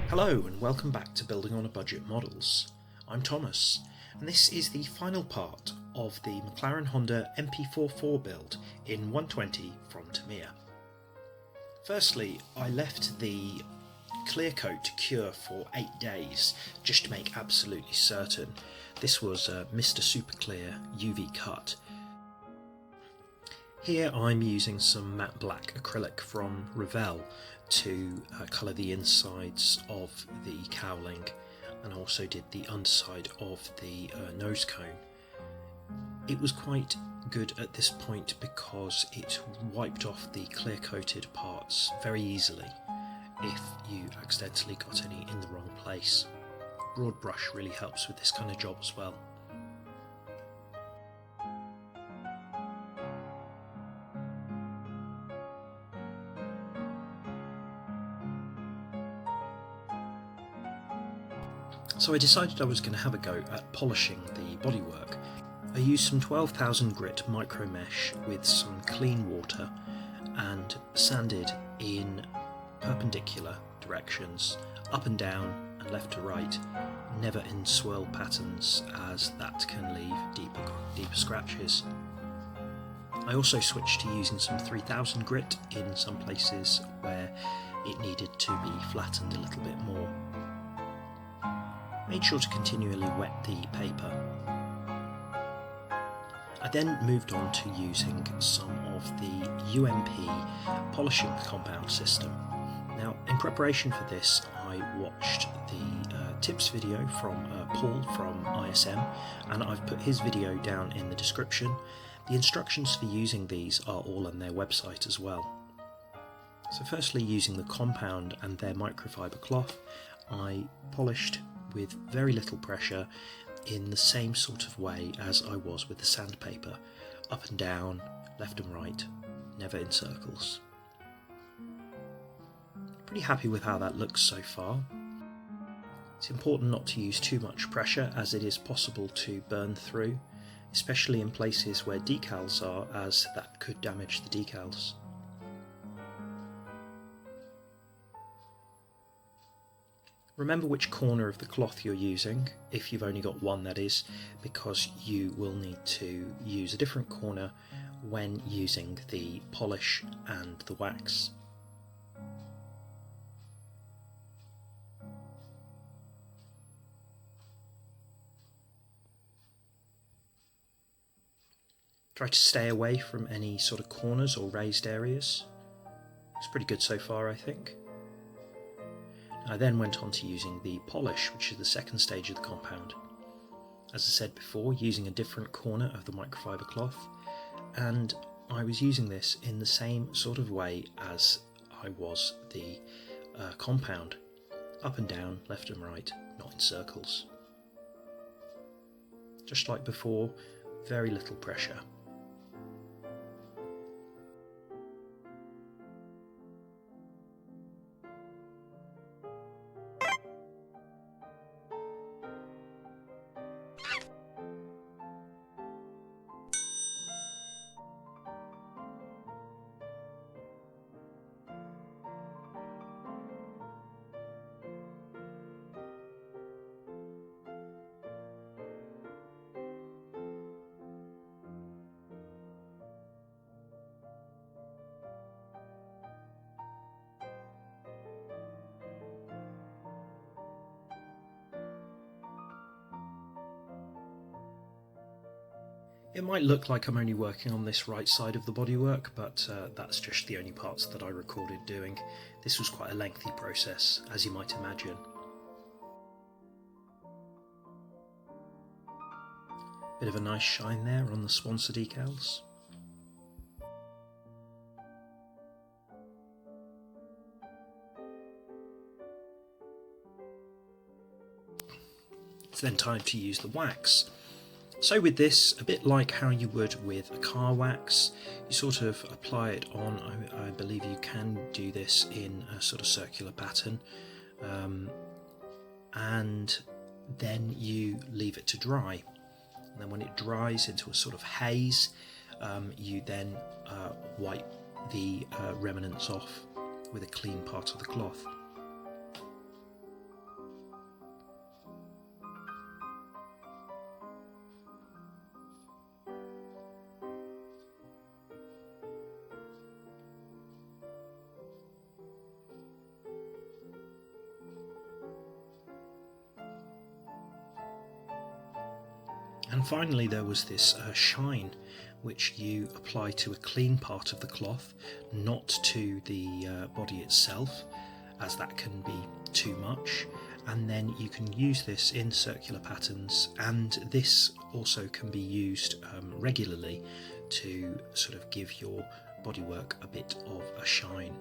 Hello and welcome back to Building on a Budget Models. I'm Thomas, and this is the final part of the McLaren Honda Mp4 build in 120 from Tamiya. Firstly, I left the clear coat to cure for 8 days just to make absolutely certain. This was a Mr. Super Clear UV cut. Here I'm using some matte black acrylic from Revell to colour the insides of the cowling, and also did the underside of the nose cone. It was quite good at this point because it wiped off the clear coated parts very easily if you accidentally got any in the wrong place. Broad brush really helps with this kind of job as well. So I decided I was going to have a go at polishing the bodywork. I used some 12,000 grit micro mesh with some clean water and sanded in perpendicular directions, up and down and left to right, never in swirl patterns as that can leave deeper scratches. I also switched to using some 3000 grit in some places where it needed to be flattened a little bit more. Made sure to continually wet the paper. I then moved on to using some of the UMP polishing compound system. Now, in preparation for this, I watched the tips video from Paul from ISM, and I've put his video down in the description. The instructions for using these are all on their website as well. So firstly, using the compound and their microfiber cloth, I polished with very little pressure in the same sort of way as I was with the sandpaper, up and down, left and right, never in circles. Pretty happy with how that looks so far. It's important not to use too much pressure as it is possible to burn through, especially in places where decals are, as that could damage the decals. Remember which corner of the cloth you're using, if you've only got one that is, because you will need to use a different corner when using the polish and the wax. Try to stay away from any sort of corners or raised areas. It's pretty good so far, I think. I then went on to using the polish, which is the second stage of the compound. As I said before, using a different corner of the microfiber cloth, and I was using this in the same sort of way as I was the compound, up and down, left and right, not in circles. Just like before, very little pressure. It might look like I'm only working on this right side of the bodywork, but that's just the only parts that I recorded doing. This was quite a lengthy process, as you might imagine. Bit of a nice shine there on the sponsor decals. It's then time to use the wax. So with this, a bit like how you would with a car wax, you sort of apply it on, I believe you can do this in a sort of circular pattern, and then you leave it to dry. And then when it dries into a sort of haze, you then wipe the remnants off with a clean part of the cloth. And finally there was this shine, which you apply to a clean part of the cloth, not to the body itself, as that can be too much. And then you can use this in circular patterns, and this also can be used regularly to sort of give your bodywork a bit of a shine.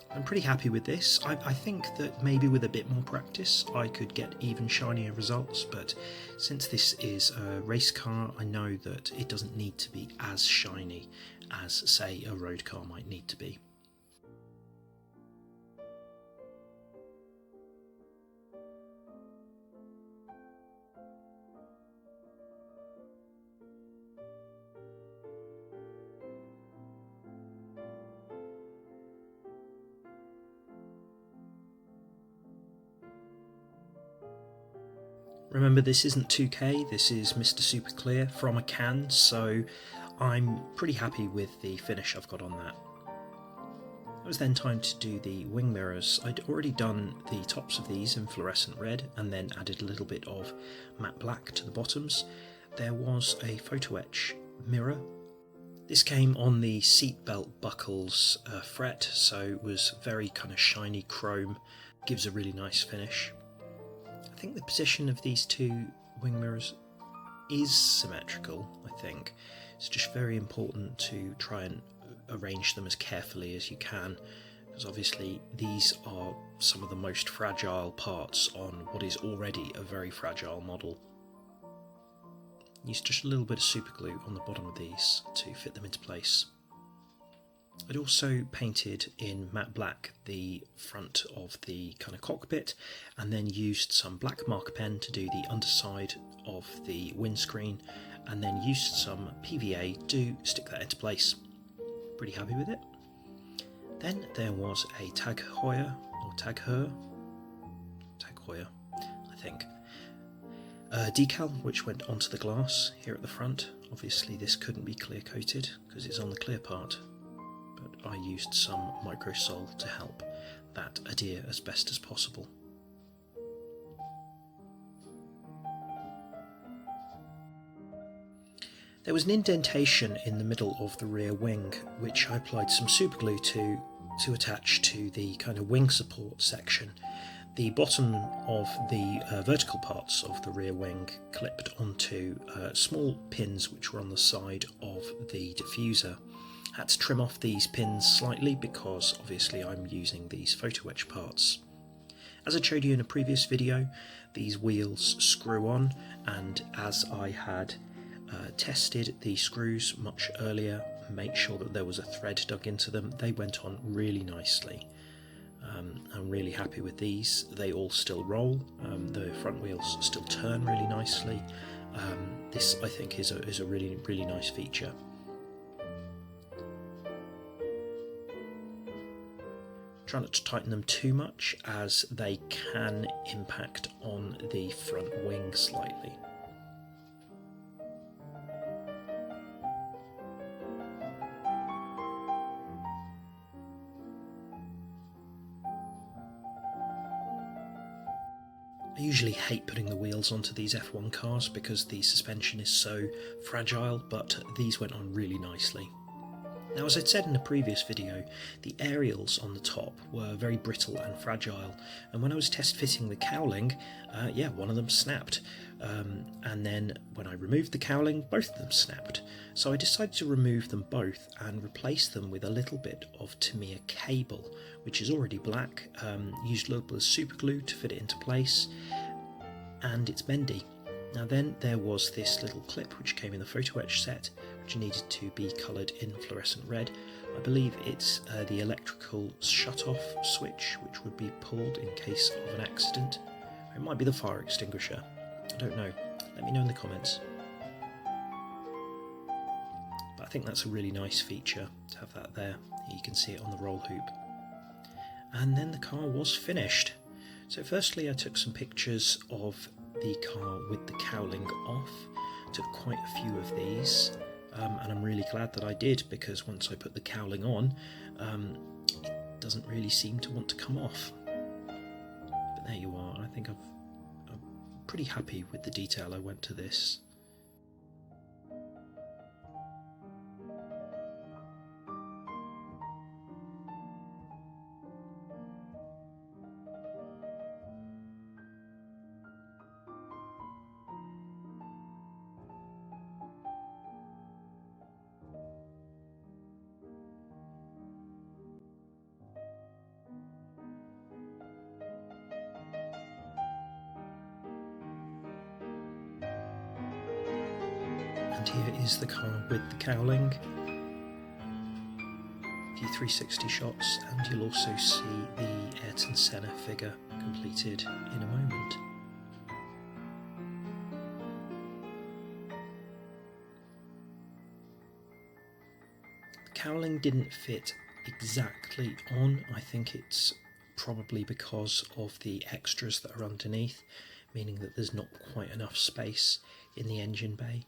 I'm pretty happy with this. I think that maybe with a bit more practice I could get even shinier results, but since this is a race car, I know that it doesn't need to be as shiny as, say, a road car might need to be. Remember, this isn't 2K, this is Mr. Super Clear from a can, so I'm pretty happy with the finish I've got on that. It was then time to do the wing mirrors. I'd already done the tops of these in fluorescent red and then added a little bit of matte black to the bottoms. There was a photo etch mirror. This came on the seatbelt buckles fret, so it was very kind of shiny chrome, gives a really nice finish. I think the position of these two wing mirrors is symmetrical, I think. It's just very important to try and arrange them as carefully as you can, because obviously these are some of the most fragile parts on what is already a very fragile model. Use just a little bit of super glue on the bottom of these to fit them into place. I'd also painted in matte black the front of the kind of cockpit, and then used some black marker pen to do the underside of the windscreen, and then used some PVA to stick that into place. Pretty happy with it. Then there was a Tag Heuer, or Tag Heuer, I think, decal which went onto the glass here at the front. Obviously this couldn't be clear coated because it's on the clear part, but I used some microsol to help that adhere as best as possible. There was an indentation in the middle of the rear wing, which I applied some super glue to attach to the kind of wing support section. The bottom of the vertical parts of the rear wing clipped onto small pins which were on the side of the diffuser. I had to trim off these pins slightly because obviously I'm using these photo etch parts. As I showed you in a previous video, these wheels screw on, and as I had tested the screws much earlier, make sure that there was a thread dug into them, they went on really nicely. I'm really happy with these. They all still roll, the front wheels still turn really nicely. This I think is a really nice feature. Try not to tighten them too much, as they can impact on the front wing slightly. I usually hate putting the wheels onto these F1 cars because the suspension is so fragile, but these went on really nicely. Now, as I'd said in a previous video, the aerials on the top were very brittle and fragile, and when I was test fitting the cowling, one of them snapped, and then when I removed the cowling, both of them snapped. So I decided to remove them both and replace them with a little bit of Tamiya cable, which is already black, used a little bit of super glue to fit it into place, and it's bendy. Now then, there was this little clip which came in the photo etch set, which needed to be coloured in fluorescent red. I believe it's the electrical shut-off switch, which would be pulled in case of an accident. It might be the fire extinguisher. I don't know. Let me know in the comments. But I think that's a really nice feature to have that there. You can see it on the roll hoop. And then the car was finished. So firstly I took some pictures of the car with the cowling off. Took quite a few of these, and I'm really glad that I did, because once I put the cowling on, it doesn't really seem to want to come off. But there you are. I think I've pretty happy with the detail I went to this. And here is the car with the cowling, a few 360 shots, and you'll also see the Ayrton Senna figure completed in a moment. The cowling didn't fit exactly on. I think it's probably because of the extras that are underneath, meaning that there's not quite enough space in the engine bay.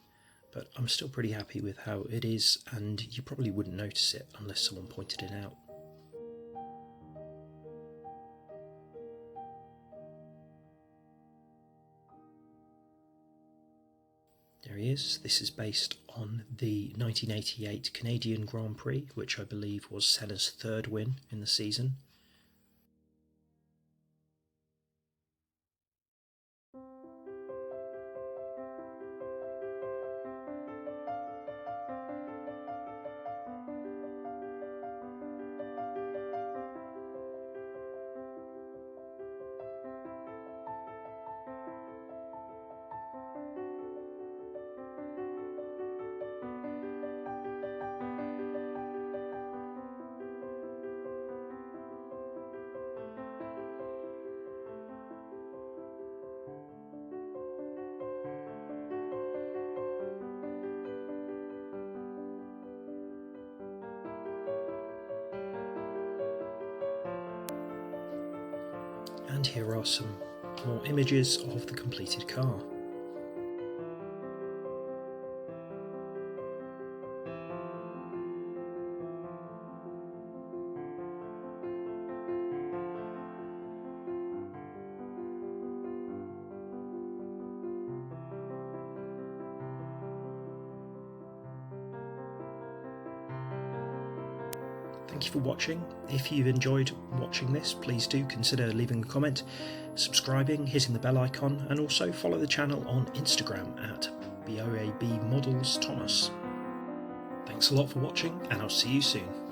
But I'm still pretty happy with how it is, and you probably wouldn't notice it unless someone pointed it out. There he is. This is based on the 1988 Canadian Grand Prix, which I believe was Senna's third win in the season. And here are some more images of the completed car. Thank you for watching. If you've enjoyed watching this, please do consider leaving a comment, subscribing, hitting the bell icon, and also follow the channel on Instagram at BOAB Models Thomas. Thanks a lot for watching, and I'll see you soon.